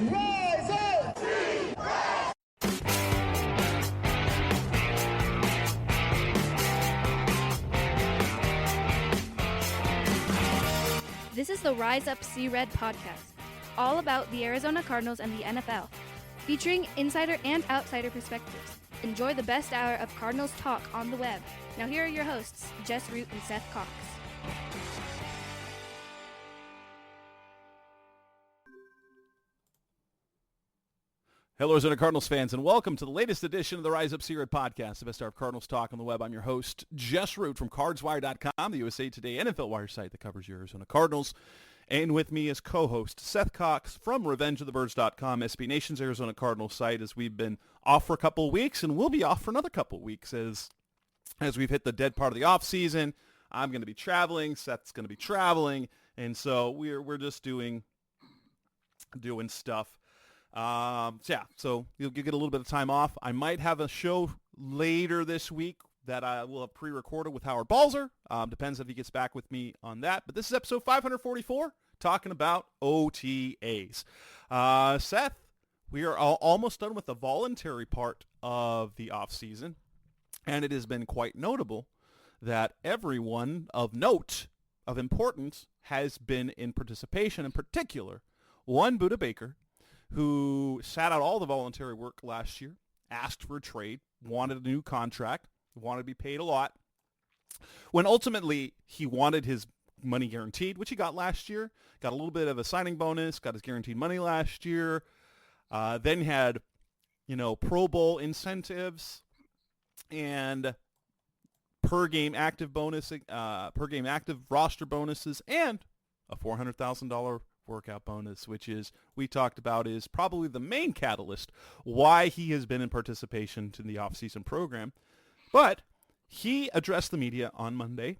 Rise up! This is the Rise Up See Red podcast, all about the Arizona Cardinals and the NFL, featuring insider and outsider perspectives. Enjoy the best hour of Cardinals talk on the web. Now here are your hosts, Jess Root and Seth Cox. Hello, Arizona Cardinals fans, and welcome to the latest edition of the Rise Up See Red podcast, the best hour of Cardinals talk on the web. I'm your host, Jess Root from CardsWire.com, the USA Today NFL Wire site that covers your Arizona Cardinals. And with me as co-host, Seth Cox from RevengeOfTheBirds.com, SB Nation's Arizona Cardinals site, as we've been off for a couple of weeks, and we'll be off for another couple of weeks as we've hit the dead part of the off season. I'm going to be traveling, Seth's going to be traveling, and so we're just doing stuff. So you'll get a little bit of time off. I might have a show later this week that I will have pre-recorded with Howard Balzer. Depends if he gets back with me on that. But this is episode 544, talking about OTAs. Seth, we are almost done with the voluntary part of the off-season, and it has been quite notable that everyone of note, of importance, has been in participation. In particular, one Budda Baker, who sat out all the voluntary work last year, asked for a trade, wanted a new contract, wanted to be paid a lot. When ultimately he wanted his money guaranteed, which he got last year, got a little bit of a signing bonus, got his guaranteed money last year, then had, Pro Bowl incentives and per game active roster bonuses, and a $400,000 workout bonus, which we talked about is probably the main catalyst why he has been in participation in the offseason program. But he addressed the media on Monday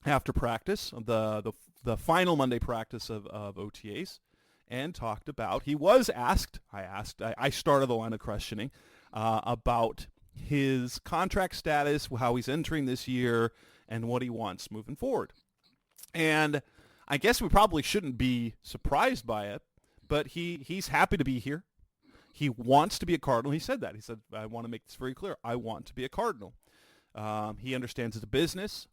after practice, the final Monday practice of OTAs, and talked about, he was asked, I started the line of questioning about his contract status, how he's entering this year, and what he wants moving forward. And I guess we probably shouldn't be surprised by it, but he's happy to be here. He wants to be a Cardinal. He said that. He said, I want to make this very clear. I want to be a Cardinal. He understands it's a business,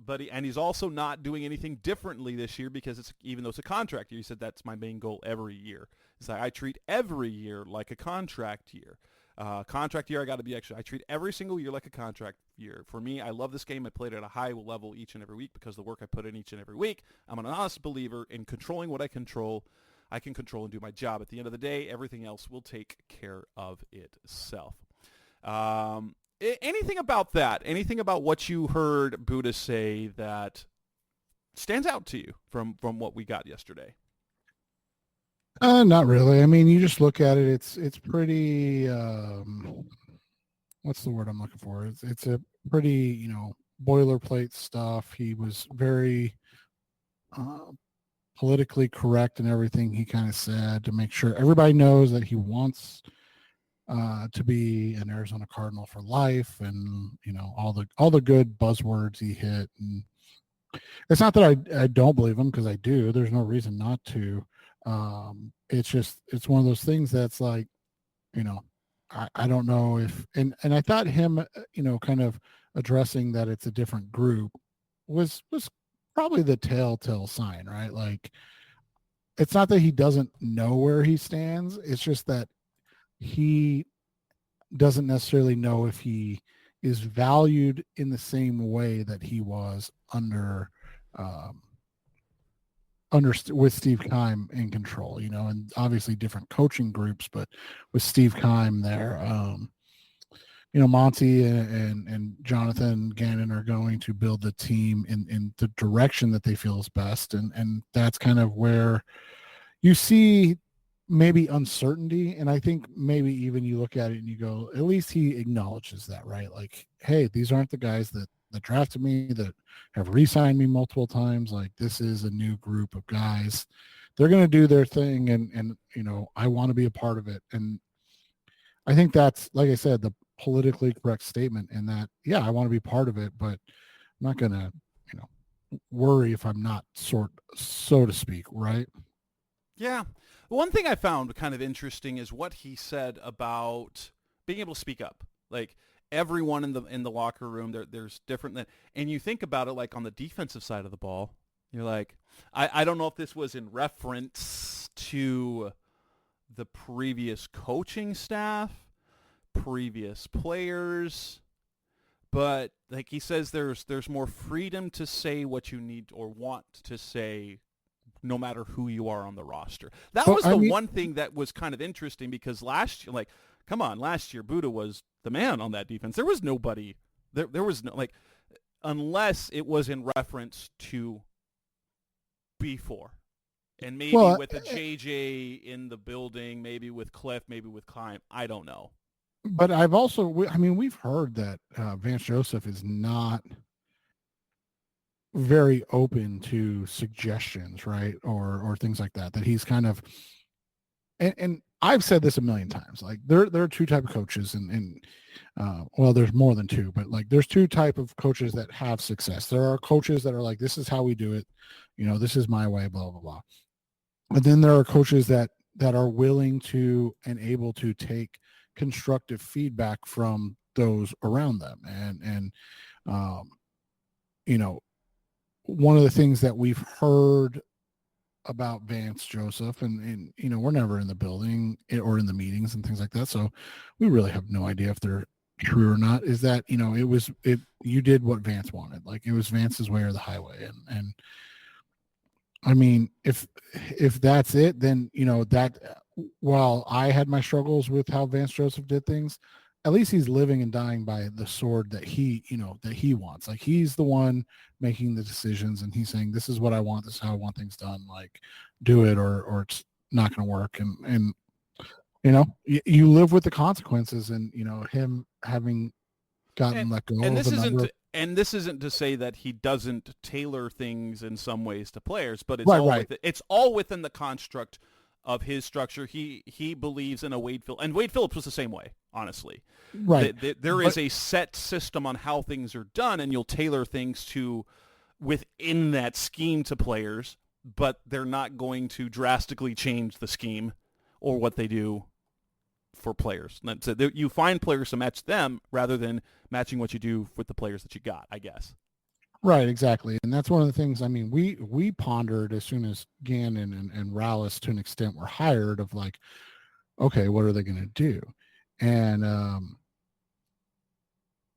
but he's also not doing anything differently this year because even though it's a contract year, he said that's my main goal every year. It's like I treat every year like a contract year. Contract year, I treat every single year like a contract year. For me, I love this game. I played at a high level each and every week because of the work I put in each and every week. I'm an honest believer in controlling what I control. I can control and do my job. At the end of the day, everything else will take care of itself. Anything about that? Anything about what you heard Budda say that stands out to you from what we got yesterday? Not really. I mean, you just look at it. It's pretty. What's the word I'm looking for? It's a pretty boilerplate stuff. He was very politically correct in everything he kind of said to make sure everybody knows that he wants to be an Arizona Cardinal for life, and all the good buzzwords he hit. And it's not that I don't believe him, because I do. There's no reason not to. It's one of those things that's like, I don't know if, and I thought him, kind of addressing that it's a different group was probably the telltale sign, right? Like, it's not that he doesn't know where he stands. It's just that he doesn't necessarily know if he is valued in the same way that he was with Steve Keim in control, and obviously different coaching groups, but with Steve Keim there, Monty and Jonathan Gannon are going to build the team in the direction that they feel is best. And that's kind of where you see maybe uncertainty. And I think maybe even you look at it and you go, at least he acknowledges that, right? Like, hey, these aren't the guys that drafted me, that have re-signed me multiple times. Like, this is a new group of guys. They're going to do their thing. And I want to be a part of it. And I think that's, like I said, the politically correct statement in that, yeah, I want to be part of it, but I'm not going to, worry if I'm not, so to speak, right? Yeah. One thing I found kind of interesting is what he said about being able to speak up. Like everyone in the locker room, there's different. And you think about it, like on the defensive side of the ball, you're like, I don't know if this was in reference to the previous coaching staff, previous players, but like he says, there's more freedom to say what you need or want to say, no matter who you are on the roster. That was the one thing that was kind of interesting, because last year, like, come on, last year Budda was the man on that defense. There was nobody. There was no, like, unless it was in reference to before. And maybe with a JJ in the building, maybe with Cliff, maybe with Klein. I don't know. But I've also, we've heard that Vance Joseph is not very open to suggestions, right? Or things like that, that he's kind of, and I've said this a million times, like there are two type of coaches and well, there's more than two, but like there's two type of coaches that have success. There are coaches that are like, this is how we do it. This is my way, blah, blah, blah. But then there are coaches that are willing to and able to take constructive feedback from those around them. And one of the things that we've heard about Vance Joseph, and we're never in the building or in the meetings and things like that, so we really have no idea if they're true or not, is that, you did what Vance wanted. Like, it was Vance's way or the highway. And I mean, if that's it, then, that while I had my struggles with how Vance Joseph did things, at least he's living and dying by the sword that he wants. Like, he's the one making the decisions, and he's saying, this is what I want. This is how I want things done. Like, do it or it's not going to work. And you live with the consequences, and, him having gotten let go. And this isn't to say that he doesn't tailor things in some ways to players, but it's all within the construct of his structure. He believes in a Wade Phillips, and Wade Phillips was the same way, honestly. Right. There is a set system on how things are done, and you'll tailor things to within that scheme to players, but they're not going to drastically change the scheme or what they do for players. So you find players to match them rather than matching what you do with the players that you got, I guess. Right, exactly. And that's one of the things, we pondered as soon as Gannon and Rallis to an extent were hired, of like, okay, what are they going to do? And,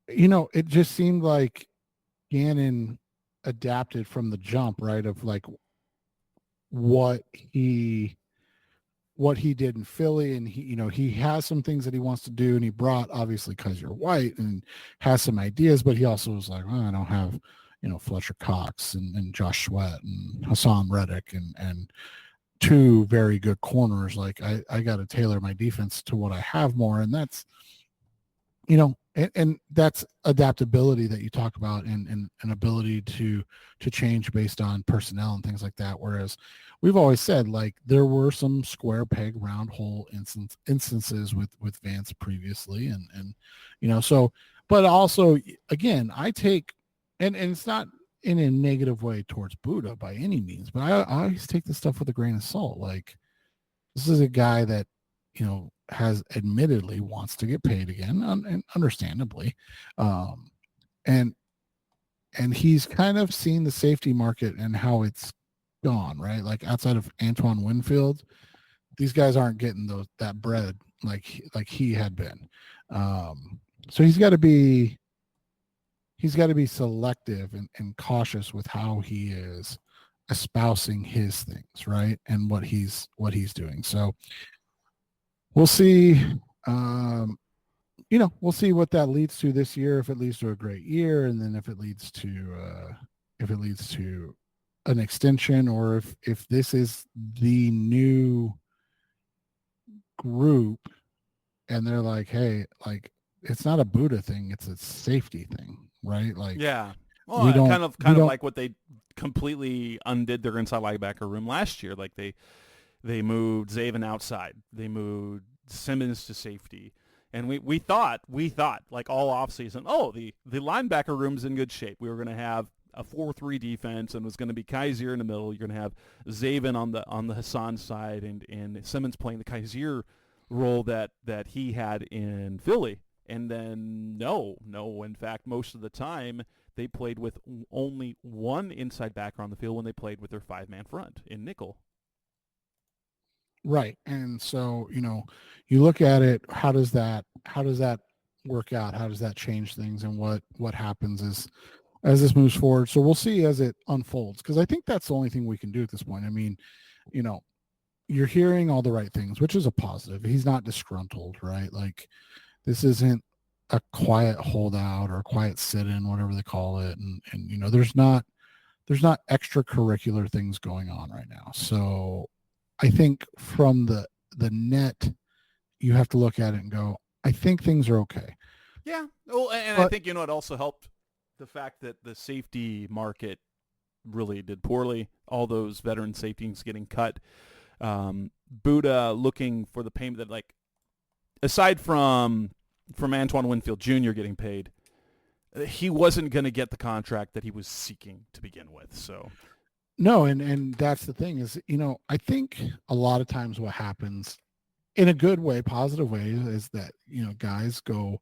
it just seemed like Gannon adapted from the jump, right, of like what he did in Philly. And he has some things that he wants to do, and he brought, obviously, because you're white, and has some ideas, but he also was like, I don't have, Fletcher Cox and Josh Sweat and Hassan Reddick and two very good corners. Like, I got to tailor my defense to what I have more. And that's, and that's adaptability that you talk about, and an ability to change based on personnel and things like that. Whereas we've always said, like, there were some square peg round hole instances with Vance previously. And so, but also, again, I take, and it's not in a negative way towards Budda by any means, but I always take this stuff with a grain of salt. Like, this is a guy that, has admittedly wants to get paid again, and understandably. And he's kind of seen the safety market and how it's gone, right? Like, outside of Antoine Winfield, these guys aren't getting that bread like he had been. So he's got to be selective and cautious with how he is espousing his things, right? And what he's doing. So we'll see, we'll see what that leads to this year, if it leads to a great year, and then if it leads to an extension, or if this is the new group and they're like, hey, like, it's not a Budda thing, it's a safety thing, right? Like, yeah, well, kind of like what they completely undid their inside linebacker room last year. Like, they moved Zaven outside, they moved Simmons to safety, and we thought like all offseason, the linebacker room's in good shape. We were going to have a 4-3 defense and was going to be Kaiser in the middle. You're going to have Zaven on the Hassan side and Simmons playing the Kaiser role that he had in Philly. And then no. In fact, most of the time they played with only one inside backer on the field when they played with their 5-man front in nickel. Right. And so, you look at it, how does that work out? How does that change things? And what happens as this moves forward? So we'll see as it unfolds, because I think that's the only thing we can do at this point. I mean, you're hearing all the right things, which is a positive. He's not disgruntled, right? Like, this isn't a quiet holdout or a quiet sit-in, whatever they call it. And there's not extracurricular things going on right now. So I think from the net, you have to look at it and go, I think things are okay. Yeah. Well, and I think, it also helped the fact that the safety market really did poorly. All those veteran safeties getting cut. Budda looking for the payment that, like, aside from Antoine Winfield Jr. getting paid, he wasn't going to get the contract that he was seeking to begin with. So. No, and that's the thing is, I think a lot of times what happens in a good way, positive way, is that, guys go,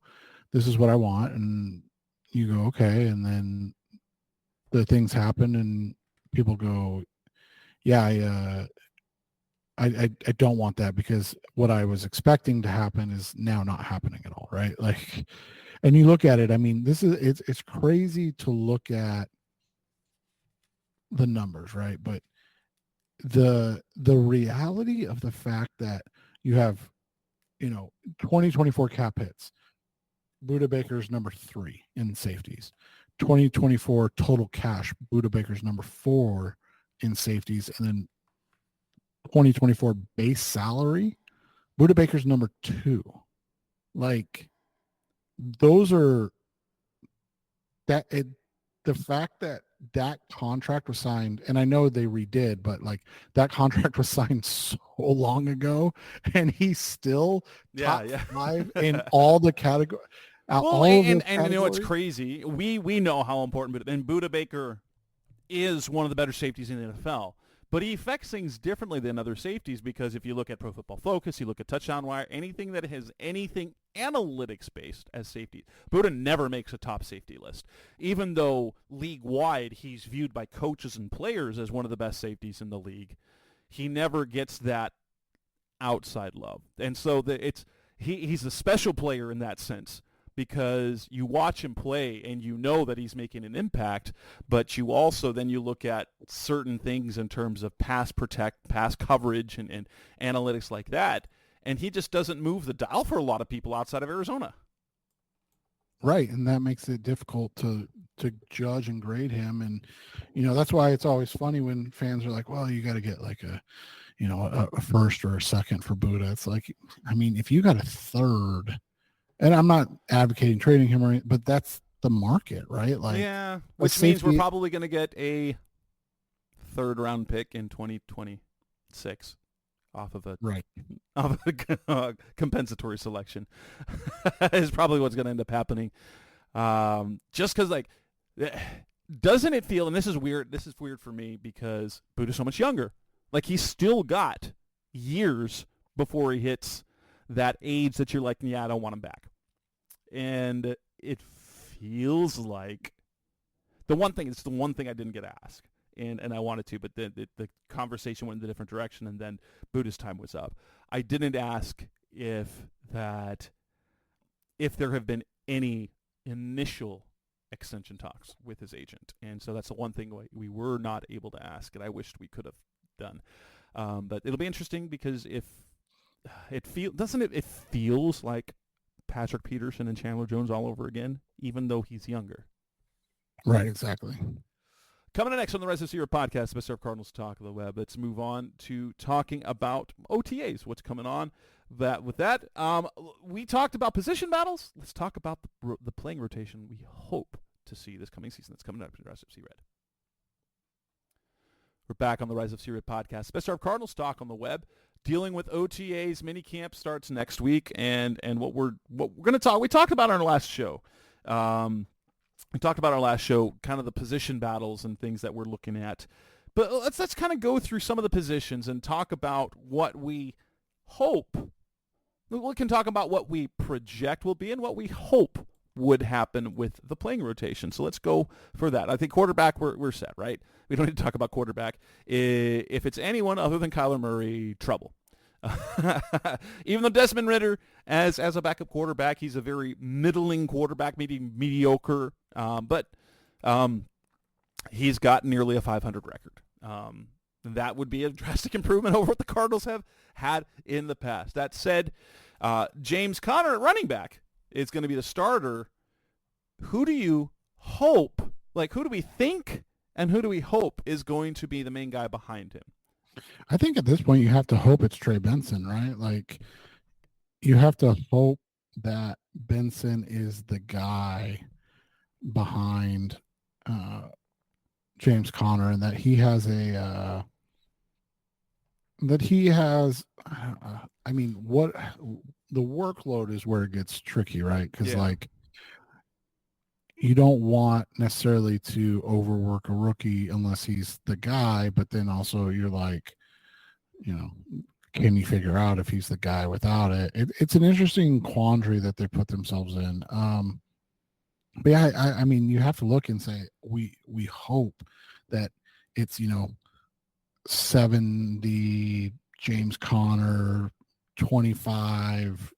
this is what I want. And you go, okay. And then the things happen and people go, yeah, I don't want that, because what I was expecting to happen is now not happening at all. Right. Like, and you look at it, I mean, it's crazy to look at the numbers, right? But the reality of the fact that you have 2024 cap hits, Budda Baker's number 3 in safeties, 2024 total cash, Budda Baker's number 4 in safeties, and then 2024 base salary, Budda Baker's number 2. Like, those are the fact that contract was signed, and I know they redid, but like, that contract was signed so long ago, and he's still top 5 in all the categories. Well, and it's crazy. We know how important Budda Baker is one of the better safeties in the NFL. But he affects things differently than other safeties, because if you look at Pro Football Focus, you look at Touchdown Wire, anything that has anything analytics-based as safety, Budda never makes a top safety list. Even though league-wide he's viewed by coaches and players as one of the best safeties in the league, he never gets that outside love. And so he's a special player in that sense, because you watch him play and you know that he's making an impact, but you also then you look at certain things in terms of pass coverage and analytics like that, and he just doesn't move the dial for a lot of people outside of Arizona. Right, and that makes it difficult to judge and grade him. And that's why it's always funny when fans are like, well, you got to get like a first or a second for Budda. It's like, I mean, if you got a third, and I'm not advocating trading him, but that's the market, right? Like, yeah, which means we're probably going to get a 3rd round pick in 2026 off of a compensatory selection is probably what's going to end up happening. Just because, like, doesn't it feel, and this is weird for me, because Budda's so much younger. Like, he's still got years before he hits that age that you're like, yeah, I don't want him back. And it feels like it's the one thing I didn't get asked, and I wanted to, but the conversation went in a different direction, and then Budda's time was up. I didn't ask if there have been any initial extension talks with his agent, and so that's the one thing we were not able to ask, and I wished we could have done. But it'll be interesting, because if it feels like Patrick Peterson and Chandler Jones all over again, even though he's younger. Right, exactly. Coming up next on the Res of Zero podcast, Mr. Cardinals Talk of the Web. Let's move on to talking about OTAs, what's coming on. We talked about position battles. Let's talk about the playing rotation we hope to see this coming season that's coming up in the Rise of Red. We're back on the Rise of Red podcast, Best of Cardinals Talk on the Web, dealing with OTAs. Minicamp starts next week, and what we're going to talk. We talked about it on our last show. we talked about our last show, kind of the position battles and things that we're looking at. But let's kind of go through some of the positions and talk about what we hope. We can talk about what we project will be and what we hope would happen with the playing rotation. So let's go for that. I think quarterback, we're set, right? We don't need to talk about quarterback. If it's anyone other than Kyler Murray, trouble. Even though Desmond Ridder, as a backup quarterback, he's a very middling quarterback, maybe mediocre, but he's got nearly a 500 record. That would be a drastic improvement over what the Cardinals have had in the past. That said, James Conner at running back is going to be the starter. Who do you hope, who do we think and who do we hope is going to be the main guy behind him? I think at this point you have to hope it's Trey Benson, right? Like, you have to hope that Benson is the guy behind James Conner, and that he has what the workload is where it gets tricky, right? Because you don't want necessarily to overwork a rookie unless he's the guy, but then also you're like, can you figure out if he's the guy without it? It's an interesting quandary that they put themselves in. But yeah, I mean, you have to look and say, we hope that it's, 70 James Conner, 25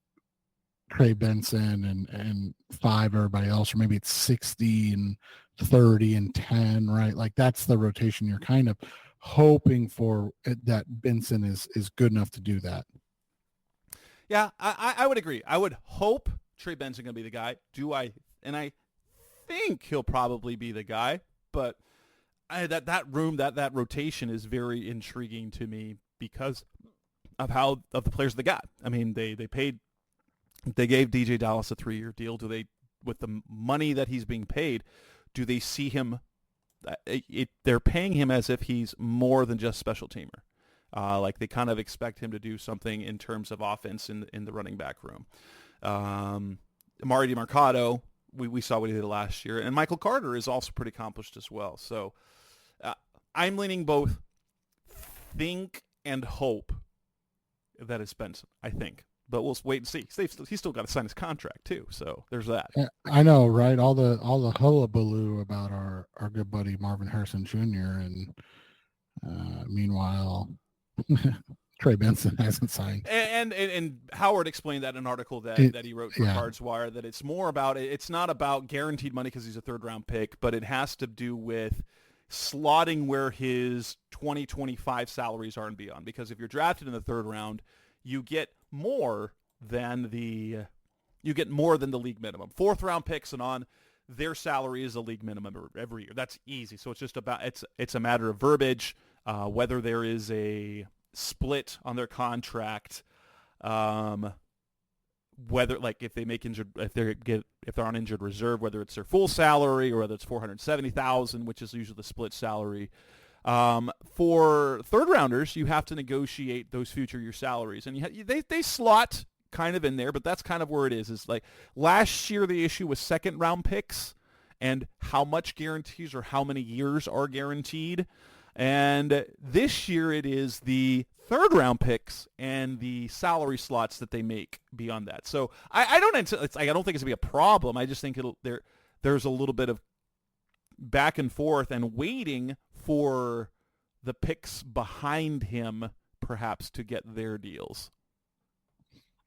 Trey Benson, and 5 everybody else, or maybe it's 60 and 30 and 10, right? Like, that's the rotation you're kind of hoping for, that Benson is good enough to do that. Yeah, I would agree. I would hope Trey Benson going to be the guy. I think he'll probably be the guy, but that rotation is very intriguing to me because of the players they got. I mean, they gave DJ Dallas a 3-year deal. Do they, with the money that he's being paid, do they see him? They're paying him as if he's more than just special teamer. Like, they kind of expect him to do something in terms of offense in the running back room. Amari DiMercato, we saw what he did last year, and Michael Carter is also pretty accomplished as well. So I'm leaning both think and hope that it's Benson, I think. But we'll wait and see. He's still got to sign his contract too, so there's that. I know, right? All the hullabaloo about our good buddy Marvin Harrison Jr. and meanwhile, Trey Benson hasn't signed. And Howard explained that in an article that he wrote for Cards Wire, that it's not about guaranteed money because he's a third-round pick, but it has to do with slotting where his 2025 salaries are and beyond. Because if you're drafted in the third round, you get more than the league minimum. Fourth round picks and on, their salary is a league minimum every year. That's easy. So it's just about it's a matter of verbiage, whether there is a split on their contract, whether, like, if they make injured, if they're on injured reserve, whether it's their full salary or whether it's $470,000, which is usually the split salary. For third rounders, you have to negotiate those future year salaries, and they slot kind of in there, but that's kind of where it is. Is like last year the issue was second round picks and how much guarantees or how many years are guaranteed, and this year it is the third round picks and the salary slots that they make beyond that. So I don't think it's gonna be a problem. I just think there's a little bit of back and forth and waiting for the picks behind him perhaps to get their deals.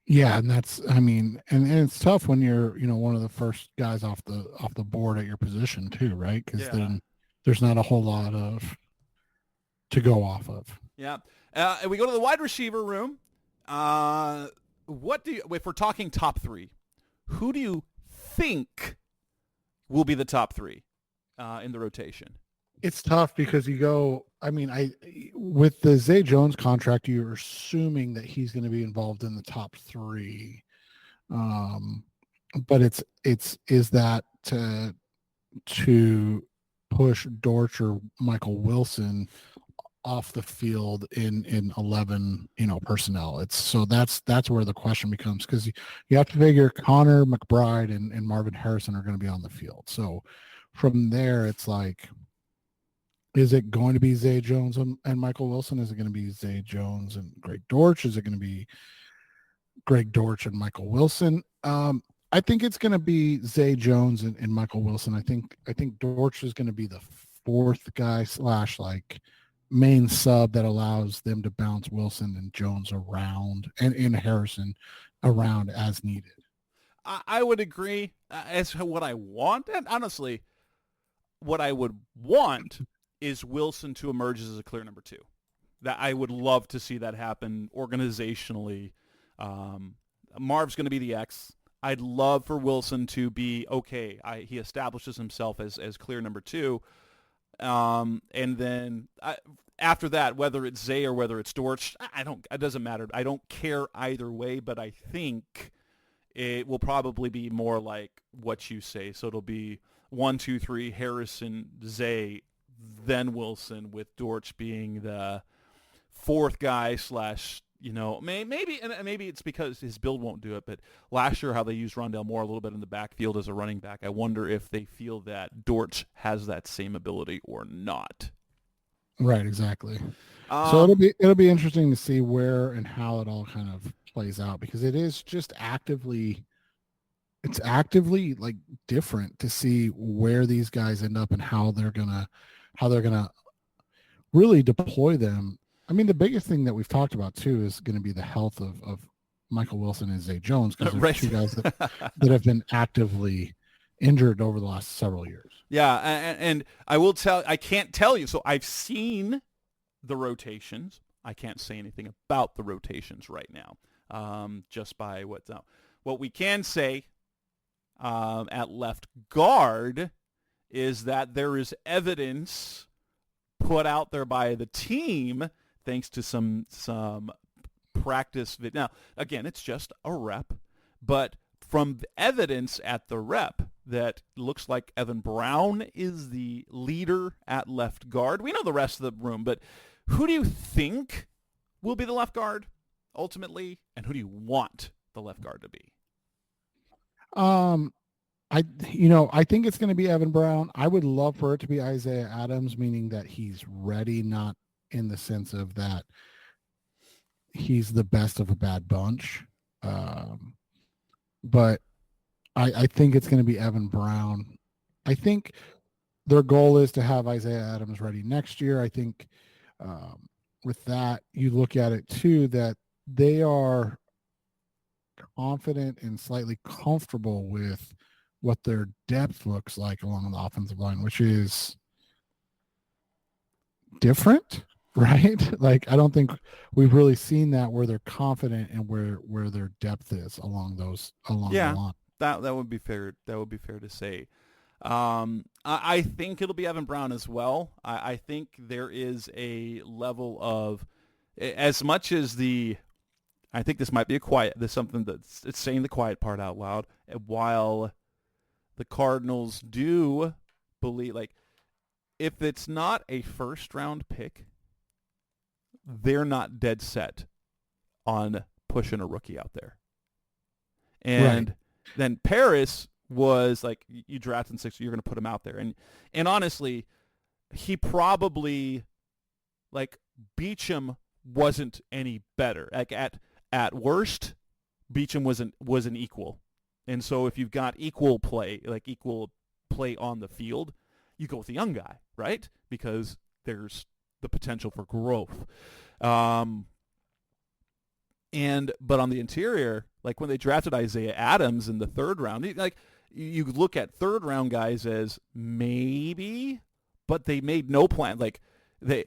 Yeah, and that's, I mean, and it's tough when you're, one of the first guys off the board at your position too, right? Because then there's not a whole lot to go off of. Yeah. We go to the wide receiver room. If we're talking top three, who do you think will be the top three in the rotation? It's tough because with the Zay Jones contract, you're assuming that he's going to be involved in the top three. But is that to push Dortch or Michael Wilson off the field in 11 personnel. That's where the question becomes, because you have to figure Connor McBride and Marvin Harrison are going to be on the field. So from there, it's like, is it going to be Zay Jones and Michael Wilson? Is it going to be Zay Jones and Greg Dortch? Is it going to be Greg Dortch and Michael Wilson? I think it's going to be Zay Jones and Michael Wilson. I think Dortch is going to be the fourth guy / like main sub that allows them to bounce Wilson and Jones around and Harrison around as needed. I would agree. As to what I want, and honestly, what I would want is Wilson to emerge as a clear number 2. That I would love to see that happen organizationally. Marv's going to be the X. I'd love for Wilson to be okay. He establishes himself as clear number 2, and then after that, whether it's Zay or whether it's Dortch, it doesn't matter. I don't care either way. But I think it will probably be more like what you say. So it'll be 1, 2, 3, Harrison, Zay, then Wilson, with Dortch being the fourth guy / maybe it's because his build won't do it, but last year how they used Rondale Moore a little bit in the backfield as a running back, I wonder if they feel that Dortch has that same ability or not. Right, exactly. So it'll be interesting to see where and how it all kind of plays out, because it is just actively like different to see where these guys end up and how they're gonna really deploy them. I mean, the biggest thing that we've talked about too is going to be the health of Michael Wilson and Zay Jones, because they're Right. 2 guys that have been actively injured over the last several years. Yeah, and I can't tell you. So I've seen the rotations. I can't say anything about the rotations right now, just by what's out. What we can say at left guard is that there is evidence put out there by the team, thanks to some practice. Now, again, it's just a rep, but from the evidence at the rep, that looks like Evan Brown is the leader at left guard. We know the rest of the room, but who do you think will be the left guard ultimately, and who do you want the left guard to be? I think it's going to be Evan Brown. I would love for it to be Isaiah Adams, meaning that he's ready, not in the sense of that he's the best of a bad bunch. But I think it's going to be Evan Brown. I think their goal is to have Isaiah Adams ready next year. I think with that, you look at it too, that they are confident and slightly comfortable with what their depth looks like along the offensive line, which is different, right? Like, I don't think we've really seen that, where they're confident and where their depth is along the line. That would be fair. That would be fair to say. I think it'll be Evan Brown as well. I think there is a level of, as much as I think this might be there's something that's it's saying the quiet part out loud, while the Cardinals do believe, like, if it's not a first round pick, they're not dead set on pushing a rookie out there. And then Paris was like, you draft in 6, you're going to put him out there. And honestly, he probably, like, Beachum wasn't any better. Like, at worst, Beachum was an equal. And so if you've got equal play on the field, you go with the young guy, right? Because there's the potential for growth. But on the interior, like when they drafted Isaiah Adams in the 3rd round, like, you look at 3rd round guys as maybe, but they made no plan. Like, they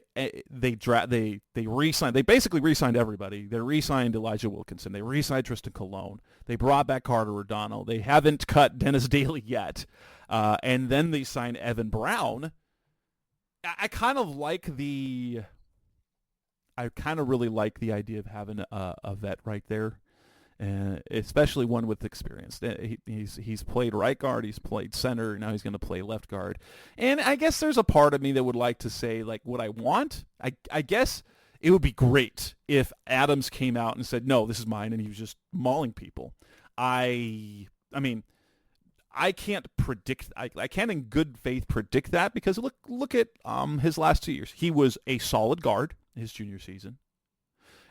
re-signed. They basically re-signed everybody. They re-signed Elijah Wilkinson. They re-signed Tristan Colon. They brought back Carter O'Donnell. They haven't cut Dennis Daly yet, and then they signed Evan Brown. I kind of really like the idea of having a vet right there, especially one with experience. He's played right guard, he's played center, now he's going to play left guard. And I guess there's a part of me that would like to say, like, what I want. I guess it would be great if Adams came out and said, no, this is mine, and he was just mauling people. I mean, I can't predict. I can't in good faith predict that, because look at his last 2 years. He was a solid guard his junior season,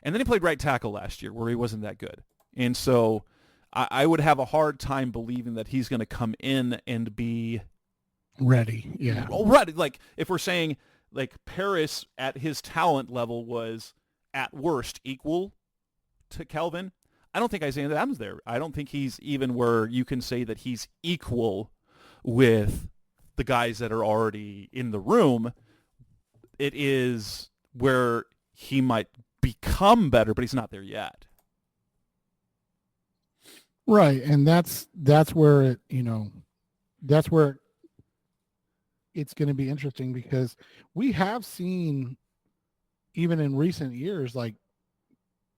and then he played right tackle last year, where he wasn't that good. And so I would have a hard time believing that he's going to come in and be ready. Yeah. Ready. Like, if we're saying, like, Paris at his talent level was at worst equal to Kelvin, I don't think Isaiah Adams there. I don't think he's even where you can say that he's equal with the guys that are already in the room. It is where he might become better, but he's not there yet. Right, and that's where it, that's where it's going to be interesting, because we have seen, even in recent years, like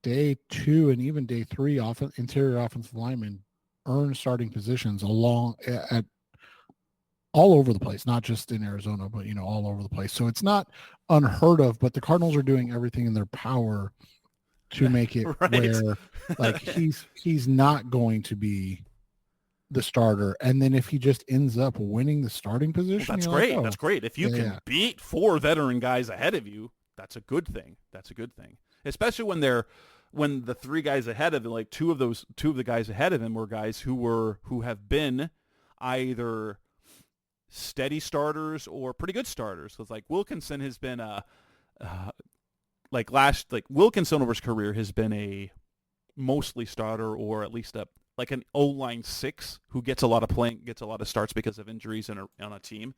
day 2 and even day 3, interior offensive linemen earn starting positions all over the place, not just in Arizona, but all over the place. So it's not unheard of, but the Cardinals are doing everything in their power to make it right. Where, like, he's not going to be the starter, and then if he just ends up winning the starting position, that's great. Like, that's great. If you can beat 4 veteran guys ahead of you, that's a good thing. That's a good thing, especially when the 3 guys ahead of him, like two of the guys ahead of him were guys who have been either steady starters or pretty good starters. Because, like, Wilkinson has been Wilkinson over his career has been a mostly starter, or at least like an O-line 6 who gets a lot of starts because of injuries on a team.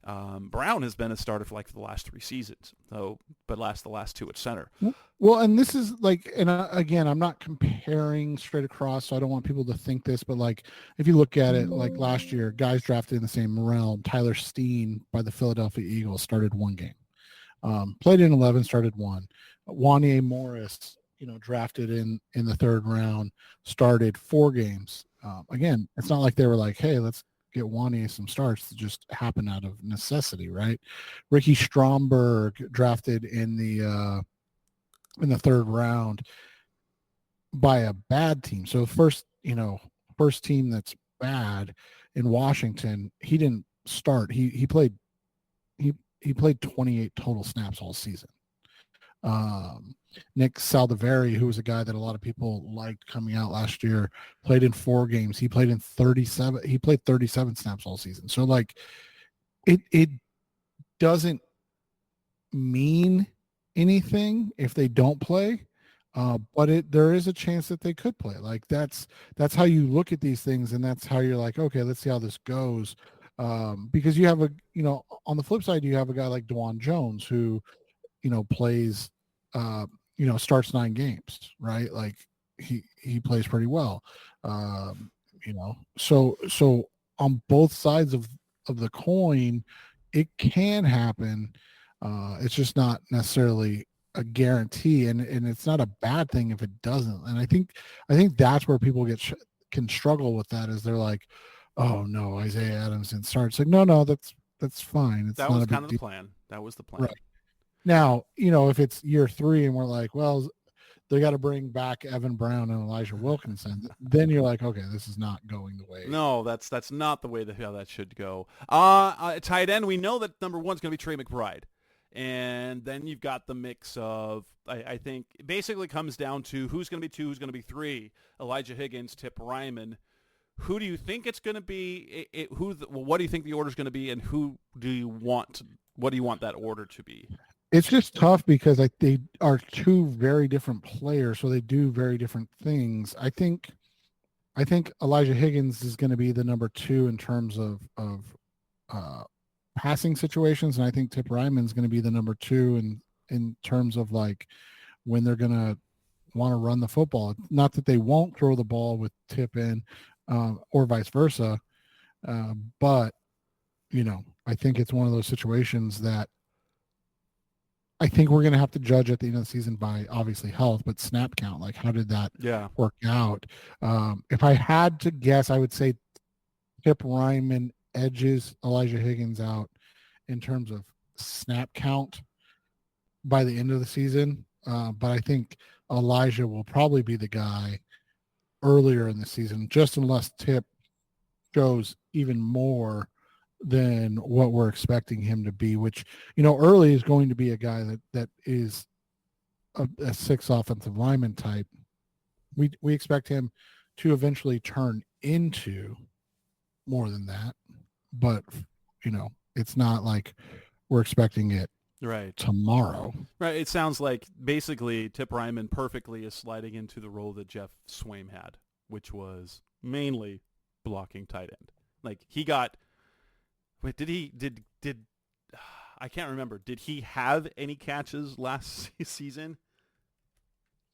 Brown has been a starter for the last 3 seasons, but the last 2 at center. Well, and this is like, and again, I'm not comparing straight across, so I don't want people to think this, but like, if you look at it, like last year, guys drafted in the same realm, Tyler Steen by the Philadelphia Eagles started 1 game. Played in 11, started 1. Wanye Morris, drafted in the 3rd round, started 4 games. Again, it's not like they were like, hey, let's get Wanye some starts. It just happened out of necessity, right? Ricky Stromberg drafted in the 3rd round by a bad team. So first team that's bad in Washington, he didn't start. He played 28 total snaps all season. Nick Saldiveri, who was a guy that a lot of people liked coming out last year, played in 4 games. He played 37 snaps all season. So like it doesn't mean anything if they don't play. But there is a chance that they could play. Like that's how you look at these things, and that's how you're like, okay, let's see how this goes. Because you have on the flip side, you have a guy like DeJuan Jones who, plays, starts 9 games, right? Like he plays pretty well. So on both sides of the coin, it can happen. It's just not necessarily a guarantee, and it's not a bad thing if it doesn't. And I think that's where people can struggle with that, is they're like, oh no, Isaiah Adams didn't start. It's like, no, that's fine. That was kind of the plan. That was the plan. Right. Now, if it's year 3 and we're like, well, they got to bring back Evan Brown and Elijah Wilkinson, then you're like, okay, this is not going the way. No, that's not the way how that should go. Tight end, we know that number 1 is going to be Trey McBride. And then you've got the mix of, I think, it basically comes down to who's going to be 2, who's going to be 3, Elijah Higgins, Tip Ryman. Who do you think it's going to be? What do you think the order is going to be, and what do you want that order to be? It's just tough because they are 2 very different players, so they do very different things. I think Elijah Higgins is going to be the number 2 in terms of passing situations, and I think Tip Ryman is going to be the number 2 in terms of like when they're going to want to run the football. Not that they won't throw the ball with Tip in, or vice versa, but I think it's one of those situations that I think we're going to have to judge at the end of the season by obviously health, but snap count. Like, how did that work out? If I had to guess, I would say Tip Ryman edges Elijah Higgins out in terms of snap count by the end of the season. But I think Elijah will probably be the guy earlier in the season, just unless Tip shows even more than what we're expecting him to be, which, early is going to be a guy that is a 6 offensive lineman type. We expect him to eventually turn into more than that, but it's not like we're expecting it tomorrow. Right. It sounds like basically Tip Ryman perfectly is sliding into the role that Jeff Swaim had, which was mainly blocking tight end. Like he got, I can't remember. Did he have any catches last season?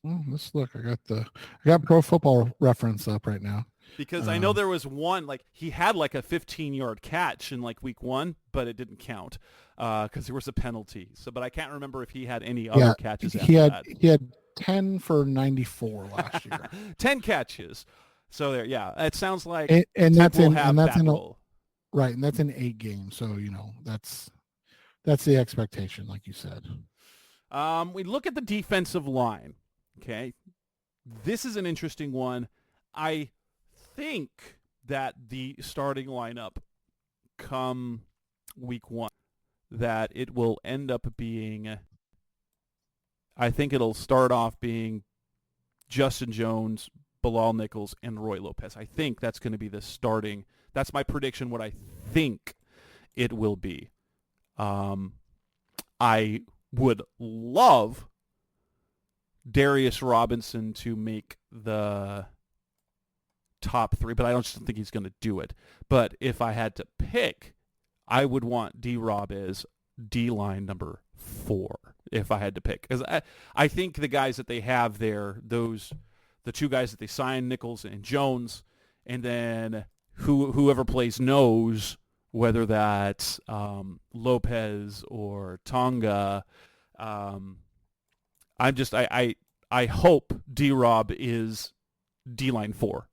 Well, let's look. I got Pro Football Reference up right now. Because I know there was one, like he had like a 15-yard catch in like week 1, but it didn't count because there was a penalty. So, but I can't remember if he had any other catches after that. He had 10 for 94 last year. 10 catches. So there, it sounds like and that's in role. Right, and that's in 8 games. So that's the expectation, like you said. We look at the defensive line. Okay, this is an interesting one. I think that the starting lineup come week 1, that it will end up being, I think it'll start off being Justin Jones, Bilal Nichols, and Roy Lopez. I think that's going to be the starting. That's my prediction, what I think it will be. I would love Darius Robinson to make the top 3, but I don't think he's going to do it. But if I had to pick, I would want D-Rob as D-line number 4 if I had to pick. Because I think the guys that they have there, the 2 guys that they signed, Nichols and Jones, and then whoever plays nose, whether that's Lopez or Tonga, I hope D-Rob is D-line 4.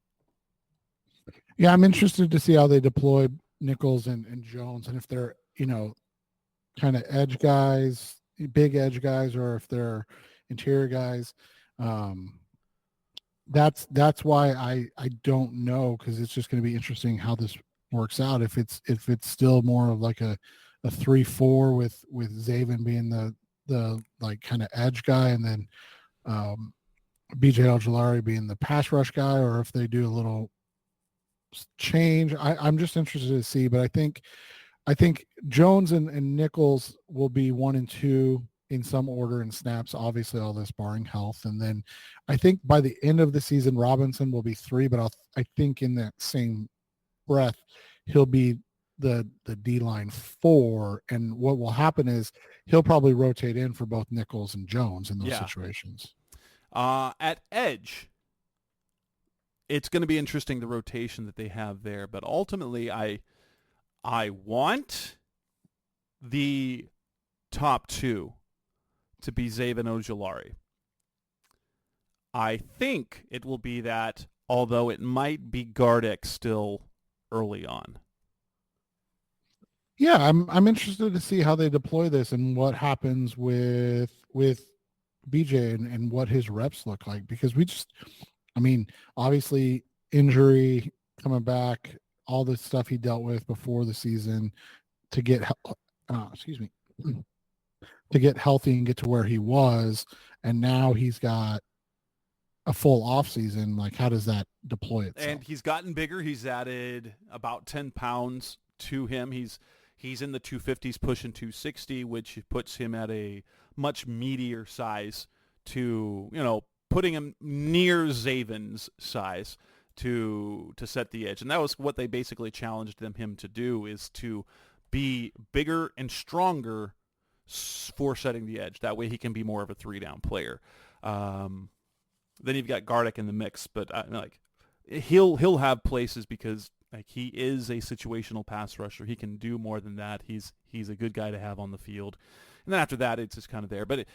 Yeah, I'm interested to see how they deploy Nichols and Jones, and if they're, kind of edge guys, big edge guys, or if they're interior guys. That's why I don't know, because it's just going to be interesting how this works out. If it's still more of like a 3-4 with Zaven being the like kind of edge guy, and then BJ Ojulari being the pass rush guy, or if they do a little change. I'm just interested to see, but I think Jones and Nichols will be 1 and 2 in some order in snaps, obviously all this barring health. And then I think by the end of the season, Robinson will be 3, but I think in that same breath, he'll be the D-line 4. And what will happen is he'll probably rotate in for both Nichols and Jones in those situations. At edge, it's going to be interesting, the rotation that they have there. But ultimately, I want the top 2 to be Zaven Ojulari. I think it will be that, although it might be Gardeck still early on. Yeah, I'm interested to see how they deploy this and what happens with BJ and what his reps look like, because obviously injury, coming back, all the stuff he dealt with before the season to get healthy and get to where he was, and now he's got a full off season. Like, how does that deploy itself? And he's gotten bigger. He's added about 10 pounds to him. He's in the 250s, pushing 260, which puts him at a much meatier size to, putting him near Zaven's size to set the edge. And that was what they basically challenged him to do, is to be bigger and stronger for setting the edge. That way he can be more of a 3-down player. Then you've got Gardeck in the mix, but he'll have places because he is a situational pass rusher. He can do more than that. He's a good guy to have on the field. And then after that, it's just kind of there. But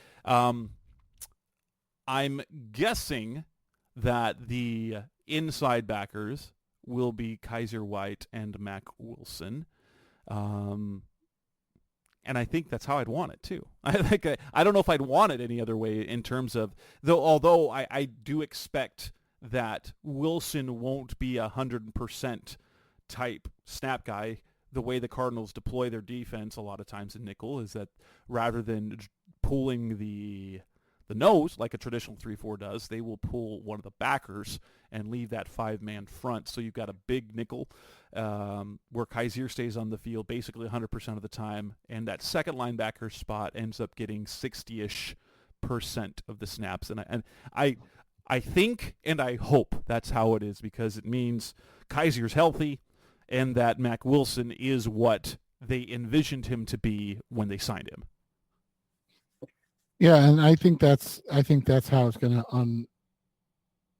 I'm guessing that the inside backers will be Kaiser White and Mac Wilson. And I think that's how I'd want it too. I don't know if I'd want it any other way in terms of, although I do expect that Wilson won't be 100% type snap guy. The way the Cardinals deploy their defense a lot of times in nickel is that rather than pulling the nose like a traditional 3-4 does, they will pull one of the backers and leave that 5-man front. So you've got a big nickel where Kaiser stays on the field basically 100% of the time, and that second linebacker spot ends up getting 60-ish% of the snaps. And I think and I hope that's how it is, because it means Kaiser's healthy and that Mac Wilson is what they envisioned him to be when they signed him. Yeah, and I think that's how it's going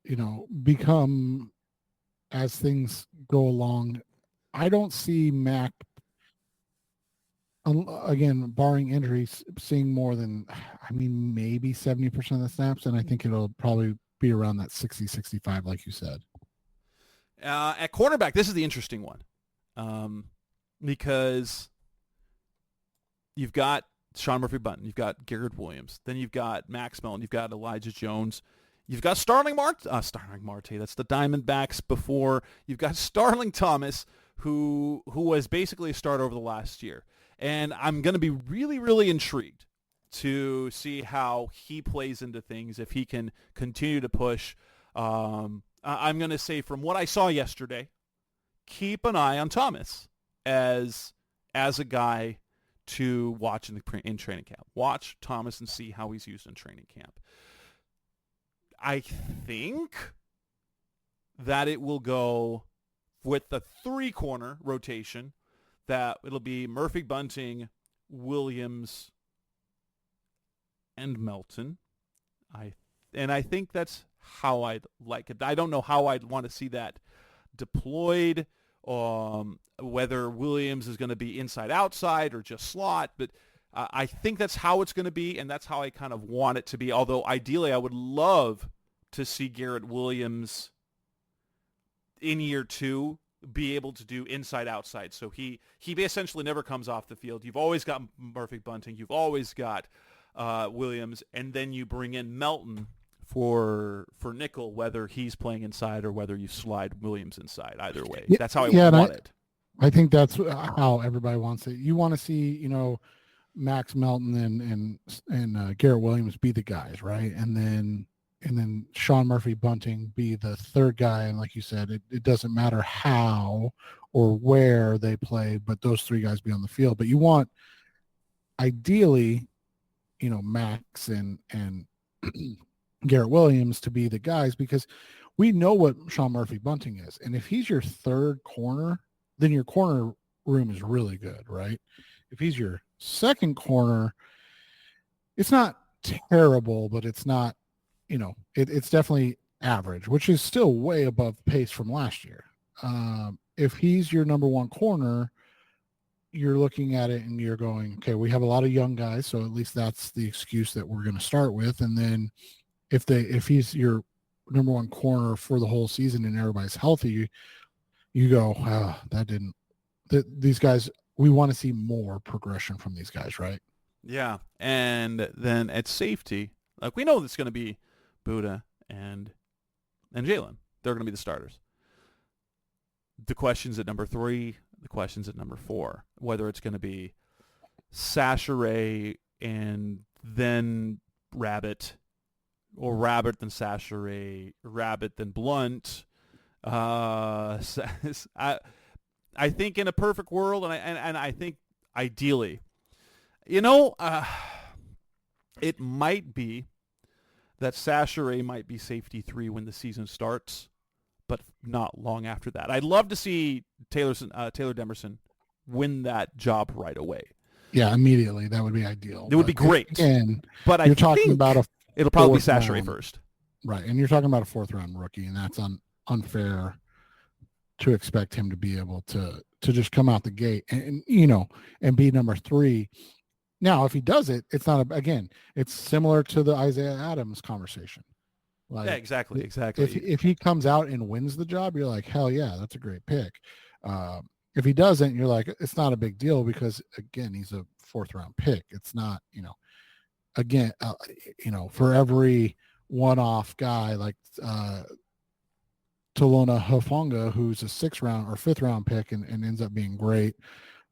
to become as things go along. I don't see Mac, again, barring injuries, seeing more than, maybe 70% of the snaps, and I think it'll probably be around that 60-65, like you said. At quarterback, this is the interesting one, because you've got Sean Murphy-Bunting, you've got Garrett Williams, then you've got Max Melton, you've got Elijah Jones, you've got Starling Marte, that's the Diamondbacks before, you've got Starling Thomas, who was basically a starter over the last year. And I'm going to be really, really intrigued to see how he plays into things, if he can continue to push. I'm going to say, from what I saw yesterday, keep an eye on Thomas as a guy to watch in training camp. Watch Thomas and see how he's used in training camp. I think that it will go with the 3-corner rotation, that it'll be Murphy, Bunting, Williams, and Melton. I think that's how I'd like it. I don't know how I'd want to see that deployed, whether Williams is going to be inside, outside, or just slot, but I think that's how it's going to be, and that's how I kind of want it to be, although ideally I would love to see Garrett Williams in year 2 be able to do inside, outside, so he essentially never comes off the field. You've always got Murphy, Bunting, you've always got Williams, and then you bring in Melton for nickel, whether he's playing inside or whether you slide Williams inside. Either way, that's how I want it. I think that's how everybody wants it. You want to see, Max Melton and Garrett Williams be the guys, right? And then Sean Murphy Bunting be the third guy. And like you said, it doesn't matter how or where they play, but those 3 guys be on the field. But you want, ideally, Max and Garrett Williams to be the guys, because we know what Sean Murphy Bunting is. And if he's your third corner, then your corner room is really good, right? If he's your second corner, it's not terrible, but it's not, it's definitely average, which is still way above pace from last year. If he's your number 1 corner, you're looking at it and you're going, okay, we have a lot of young guys, so at least that's the excuse that we're going to start with. And then if he's your number 1 corner for the whole season and everybody's healthy, you go, these guys, we want to see more progression from these guys, right? Yeah, and then at safety, like, we know it's going to be Budda and Jalen. They're going to be the starters. The question's at number 3, the question's at number 4, whether it's going to be Sashere and then Rabbit, or Rabbit then Sashere, Rabbit then Blunt. I think in a perfect world, and I think ideally, it might be that Sashere might be safety 3 when the season starts, but not long after that. I'd love to see Taylor Demerson win that job right away. Yeah, immediately. That would be ideal. It would be great. Again, but you're talking about it'll probably be Sashere first. Right, and you're talking about a 4th-round rookie, and that's unfair to expect him to be able to just come out the gate and be number 3. Now, if he does it, it's not again. It's similar to the Isaiah Adams conversation. Like, Yeah, exactly. If he comes out and wins the job, you're like, hell yeah, that's a great pick. If he doesn't, you're like, it's not a big deal because again, he's a 4th round pick. It's not, again, for every one-off guy like Talona Hufanga, who's a 6th round or 5th round pick and ends up being great.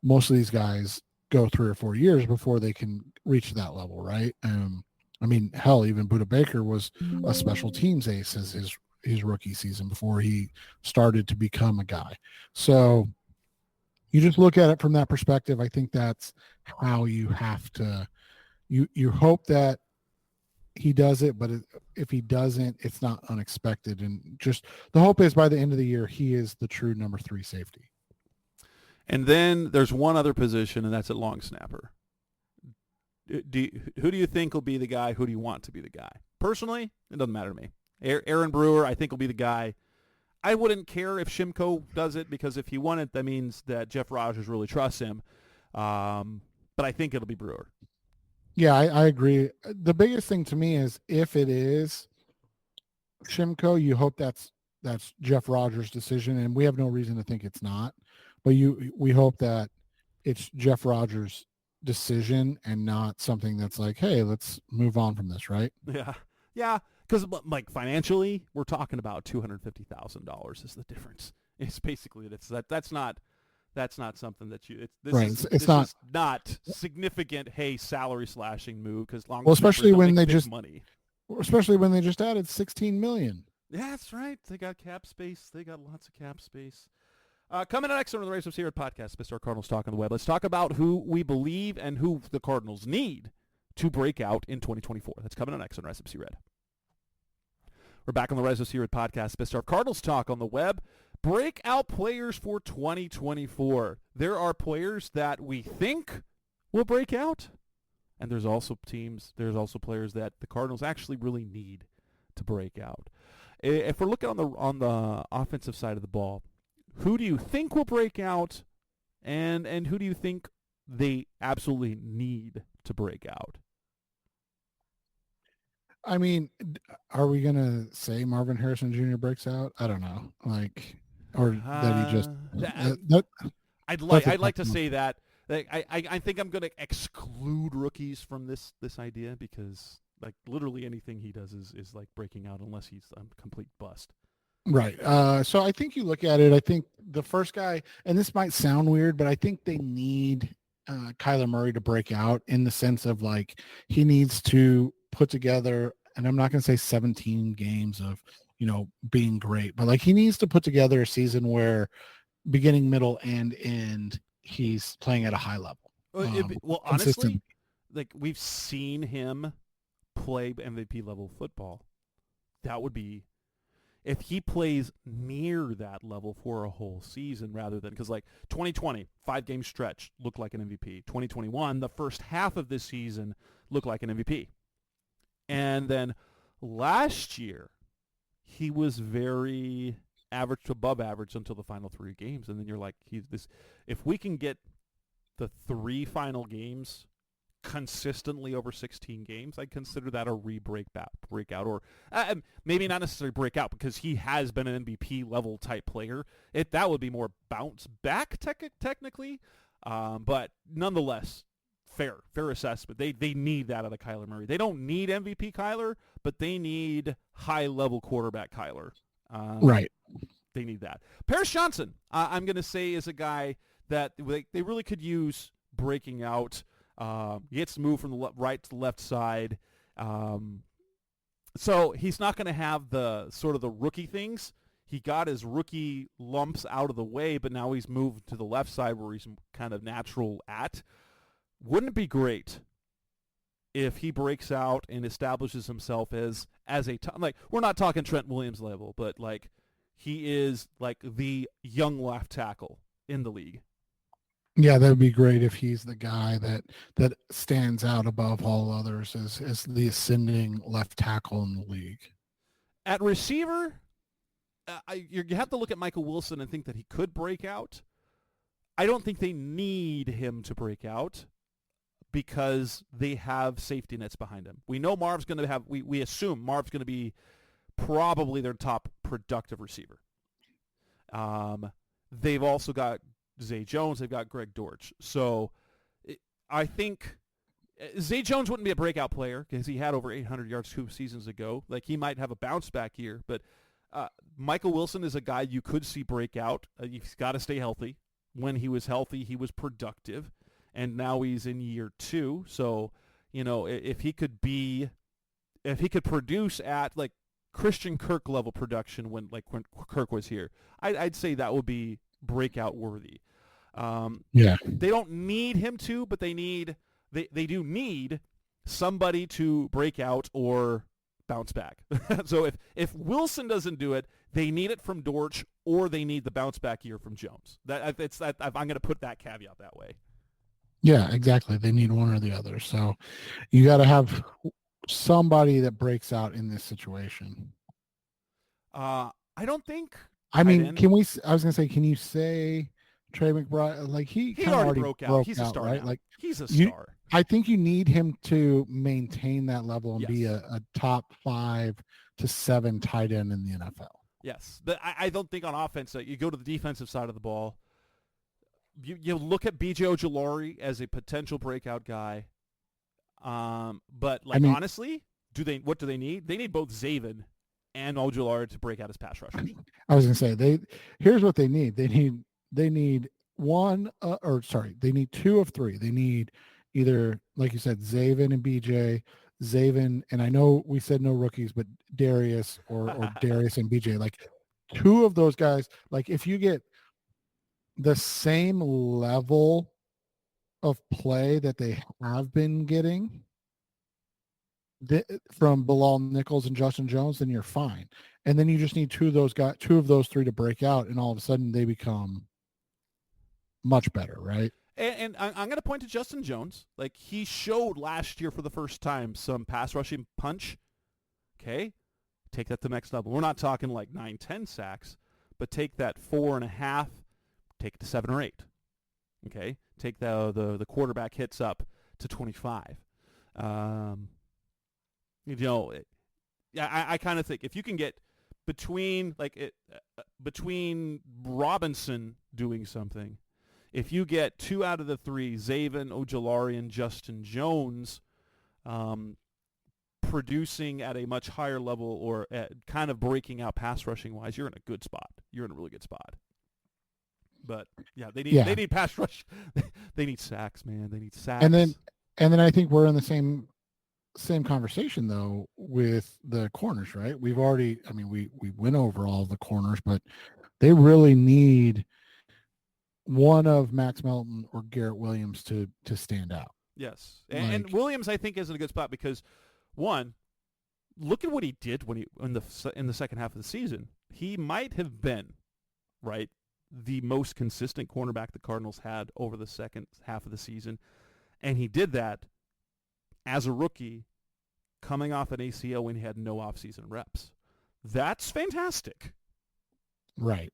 Most of these guys go 3 or 4 years before they can reach that level, right? I mean, hell, even Budda Baker was a special teams ace as his rookie season before he started to become a guy. So you just look at it from that perspective. I think that's how you have to. You hope that he does it, but if he doesn't, it's not unexpected. And just the hope is by the end of the year, he is the true number 3 safety. And then there's one other position, and that's at long snapper. Who do you think will be the guy? Who do you want to be the guy? Personally, it doesn't matter to me. Aaron Brewer, I think, will be the guy. I wouldn't care if Shimko does it because if he won it, that means that Jeff Rogers really trusts him. But I think it'll be Brewer. Yeah, I agree. The biggest thing to me is if it is Shimko, you hope that's Jeff Rogers' decision, and we have no reason to think it's not. But we hope that it's Jeff Rogers' decision and not something that's like, hey, let's move on from this, right? Yeah. Because like financially, we're talking about $250,000 is the difference. It's basically that's not something that you. It's not significant. Hey, salary slashing move because especially when they just money. Especially when they just added $16 million. Yeah, that's right. They got cap space. They got lots of cap space. Coming up next on the Race of Series podcast, Mr. Cardinals Talk on the Web. Let's talk about who we believe and who the Cardinals need to break out in 2024. That's coming up next on Rise of Red. We're back on the Rise of Red podcast, Mr. Cardinals Talk on the Web. Breakout players for 2024. There are players that we think will break out, and there's also players that the Cardinals actually really need to break out. If we're looking on the offensive side of the ball, who do you think will break out, and who do you think they absolutely need to break out? I mean, are we going to say Marvin Harrison Jr. breaks out? I don't know. Or that he just... I'd like to say that. I think I'm going to exclude rookies from this idea because like literally anything he does is like breaking out unless he's a complete bust. Right. So I think you look at it, I think the first guy, and this might sound weird, but I think they need Kyler Murray to break out in the sense of like he needs to put together, and I'm not going to say 17 games of, being great, but like he needs to put together a season where beginning, middle, and end, he's playing at a high level. Well, honestly, like we've seen him play MVP level football. That would be if he plays near that level for a whole season rather than because like 2020, 5-game stretch looked like an MVP. 2021, the first half of this season looked like an MVP. And then last year, he was very average to above average until the final 3 games. And then you're like, if we can get the 3 final games consistently over 16 games, I'd consider that a breakout, or maybe not necessarily breakout because he has been an MVP level type player. That would be more bounce back technically, but nonetheless, fair assessment. They need that out of Kyler Murray. They don't need MVP Kyler, but they need high level quarterback Kyler. Right. They need that. Paris Johnson, I'm going to say, is a guy that they really could use breaking out. He gets moved from the right to the left side. So he's not going to have the sort of the rookie things. He got his rookie lumps out of the way, but now he's moved to the left side where he's kind of natural at. Wouldn't it be great if he breaks out and establishes himself as a like we're not talking Trent Williams level, but like he is like the young left tackle in the league. Yeah, that would be great if he's the guy that stands out above all others as the ascending left tackle in the league. At receiver, you have to look at Michael Wilson and think that he could break out. I don't think they need him to break out, because they have safety nets behind him. We know Marv's going to have, we assume Marv's going to be probably their top productive receiver. They've also got Zay Jones. They've got Greg Dortch. So I think Zay Jones wouldn't be a breakout player because he had over 800 yards 2 seasons ago. Like, he might have a bounce back year, but Michael Wilson is a guy you could see break out. He's got to stay healthy. When he was healthy, he was productive, and now he's in year 2. So, you know, if he could produce at like Christian Kirk level production when Kirk was here, I'd say that would be breakout worthy. They don't need him to, but they do need somebody to break out or bounce back. So if Wilson doesn't do it, they need it from Dortch, or they need the bounce back year from Jones. I'm going to put that caveat that way. Yeah, exactly. They need one or the other. So you got to have somebody that breaks out in this situation. I don't think. I mean, can we? I was going to say, can you say Trey McBride? Like he already broke out. He's a star, right? Now. Like he's a star. I think you need him to maintain that level and yes. be a top 5 to 7 tight end in the NFL. Yes, but I don't think on offense you go to the defensive side of the ball. You look at B.J. Ojulari as a potential breakout guy, but honestly, what do they need? They need both Zaven and Ojulari to break out as pass rushers. I was going to say here's what they need. They need they need 2 of 3. They need either, like you said, Zaven and BJ, Zaven, and I know we said no rookies, but Darius or Darius and BJ, like 2 of those guys. Like if you get the same level of play that they have been getting from Bilal Nichols and Justin Jones, then you're fine. And then you just need 2 of those 3 to break out, and all of a sudden they become much better, right? And I'm going to point to Justin Jones. Like, he showed last year for the first time some pass rushing punch. Okay? Take that to the next level. We're not talking like 9, 10 sacks, but take that 4.5, take it to 7 or 8. Okay? Take the quarterback hits up to 25. I kind of think if you can get between Robinson doing something, if you get 2 out of the 3, Zaven, Ojulari, and Justin Jones, producing at a much higher level or kind of breaking out pass rushing wise, you're in a good spot. You're in a really good spot. But yeah, they need pass rush. They need sacks, man. They need sacks. And then I think we're in the same conversation though with the corners, right? We went over all the corners, but they really need one of Max Melton or Garrett Williams to stand out. Yes. And Williams, I think, is in a good spot because, one, look at what he did when in the second half of the season. He might have been, right, the most consistent cornerback the Cardinals had over the second half of the season. And he did that as a rookie coming off an ACL when he had no offseason reps. That's fantastic. Right.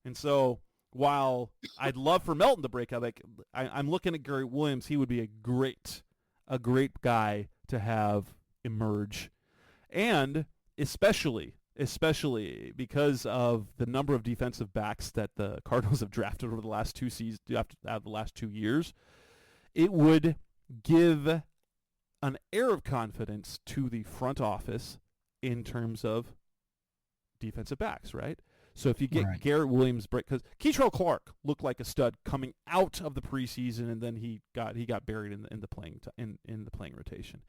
And so while I'd love for Melton to break out, like I'm looking at Garrett Williams, he would be a great guy to have emerge. And especially because of the number of defensive backs that the Cardinals have drafted over the last 2 seasons, out of the last 2 years, it would give an air of confidence to the front office in terms of defensive backs, right? So if you get Garrett Williams break, because Keitrell Clark looked like a stud coming out of the preseason, and then he got buried in the playing rotation.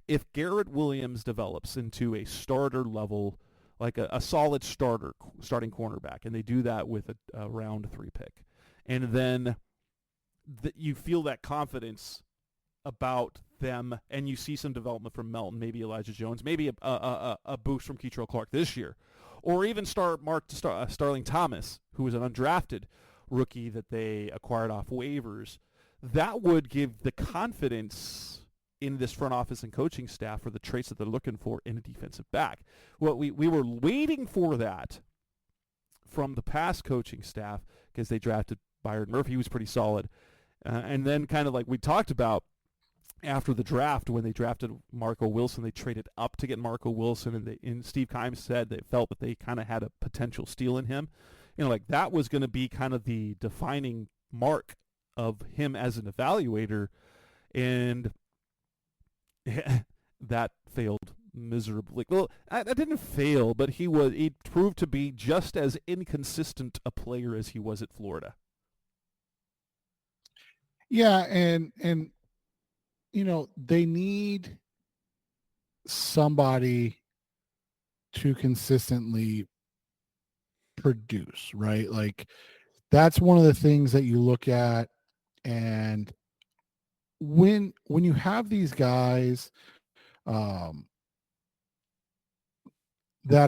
If Garrett Williams develops into a starter level, like a solid starting cornerback, and they do that with a round 3 pick, and then you feel that confidence about them, and you see some development from Melton, maybe Elijah Jones, maybe a boost from Keitrell Clark this year. Or even Starling Thomas, who was an undrafted rookie that they acquired off waivers. That would give the confidence in this front office and coaching staff for the traits that they're looking for in a defensive back. Well, we were waiting for that from the past coaching staff because they drafted Byron Murphy, who was pretty solid. And then kind of like we talked about, after the draft, when they drafted Marco Wilson, they traded up to get Marco Wilson, and Steve Keim said they felt that they kind of had a potential steal in him. Like that was going to be kind of the defining mark of him as an evaluator, and that failed miserably. Well, that didn't fail, but he proved to be just as inconsistent a player as he was at Florida. Yeah, and they need somebody to consistently produce, right? Like that's one of the things that you look at, and when you have these guys that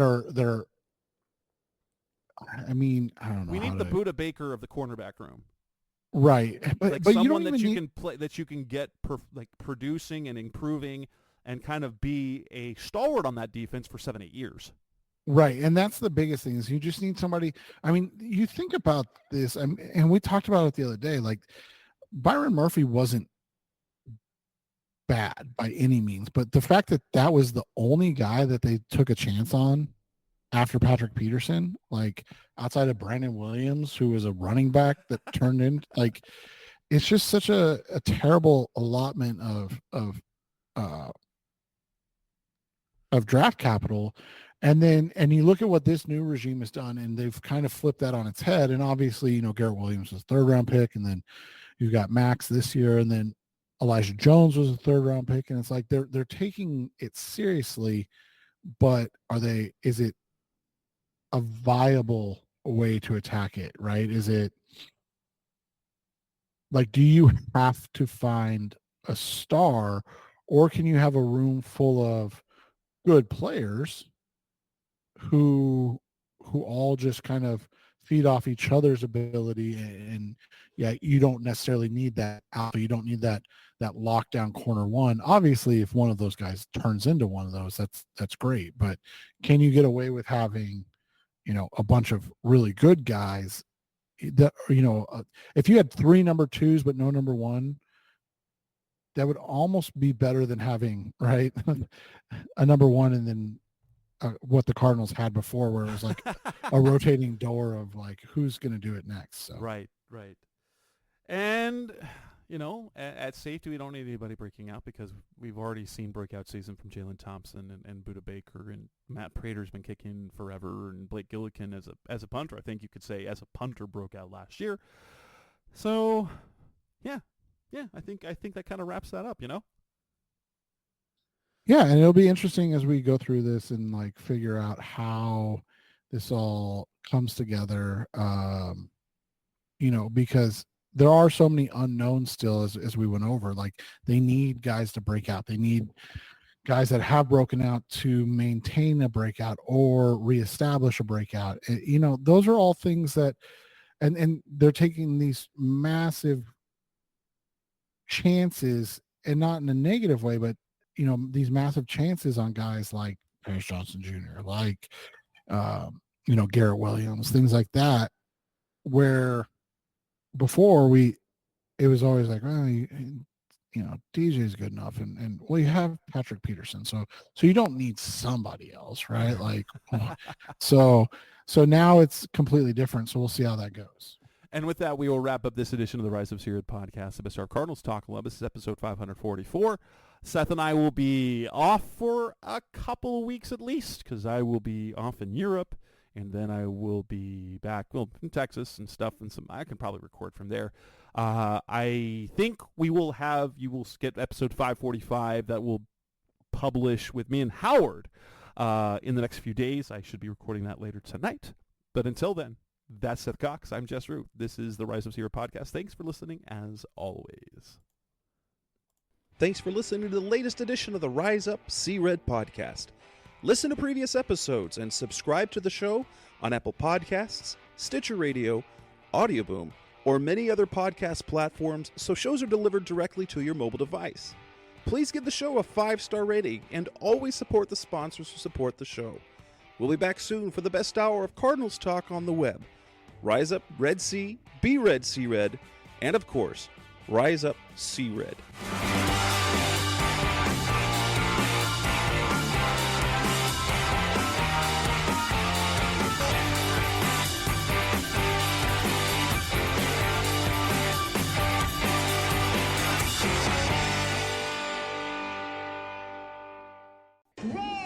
are I mean, I don't know. We need the Budda Baker of the cornerback room. Right. But someone you don't that even you can play, that you can get producing and improving and kind of be a stalwart on that defense for 7-8 years. Right. And that's the biggest thing is you just need somebody. I mean, you think about this, and we talked about it the other day, like Byron Murphy wasn't bad by any means, but the fact that that was the only guy that they took a chance on after Patrick Peterson, like outside of Brandon Williams, who was a running back that turned in, like, it's just such a terrible allotment of draft capital. And you look at what this new regime has done, and they've kind of flipped that on its head. And obviously, Garrett Williams was a 3rd-round pick, and then you've got Max this year, and then Elijah Jones was a 3rd-round pick. And it's like they're taking it seriously, but is it a viable way to attack it, right? Is it like, do you have to find a star, or can you have a room full of good players who all just kind of feed off each other's ability? And yeah, you don't necessarily need that alpha. You don't need that lockdown corner one. Obviously, if one of those guys turns into one of those, that's great. But can you get away with having, a bunch of really good guys that, if you had 3 number 2s, but no number 1, that would almost be better than having, right, a number 1 and then what the Cardinals had before, where it was like a rotating door of like, who's going to do it next. So. Right. And, at safety, we don't need anybody breaking out because we've already seen breakout season from Jalen Thompson and Budda Baker, and Matt Prater's been kicking forever, and Blake Gillikin as a punter, I think you could say as a punter, broke out last year. So, yeah, I think that kind of wraps that up, Yeah, and it'll be interesting as we go through this and like figure out how this all comes together, because there are so many unknowns still as we went over. Like they need guys to break out. They need guys that have broken out to maintain a breakout or reestablish a breakout. Those are all things that, and they're taking these massive chances, and not in a negative way, but these massive chances on guys like Paris Johnson Jr., like, Garrett Williams, things like that, where before it was always like, DJ is good enough. And well, you have Patrick Peterson. So you don't need somebody else, right? Like, so now it's completely different. So we'll see how that goes. And with that, we will wrap up this edition of the Rise of C-Red podcast, the Best Our Cardinals Talk Club. This is episode 544. Seth and I will be off for a couple of weeks at least, because I will be off in Europe, and then I will be back, in Texas and stuff, and I can probably record from there. I think you will get episode 545 that will publish with me and Howard in the next few days. I should be recording that later tonight. But until then, that's Seth Cox. I'm Jess Root. This is the Rise of C-Red podcast. Thanks for listening, as always. Thanks for listening to the latest edition of the Rise Up C-Red podcast. Listen to previous episodes and subscribe to the show on Apple Podcasts, Stitcher Radio, Audioboom, or many other podcast platforms, so shows are delivered directly to your mobile device. Please give the show a 5-star rating and always support the sponsors who support the show. We'll be back soon for the best hour of Cardinals talk on the web. Rise up, Red Sea, be Red, C-Red, and of course, Rise up, C-Red. Roll!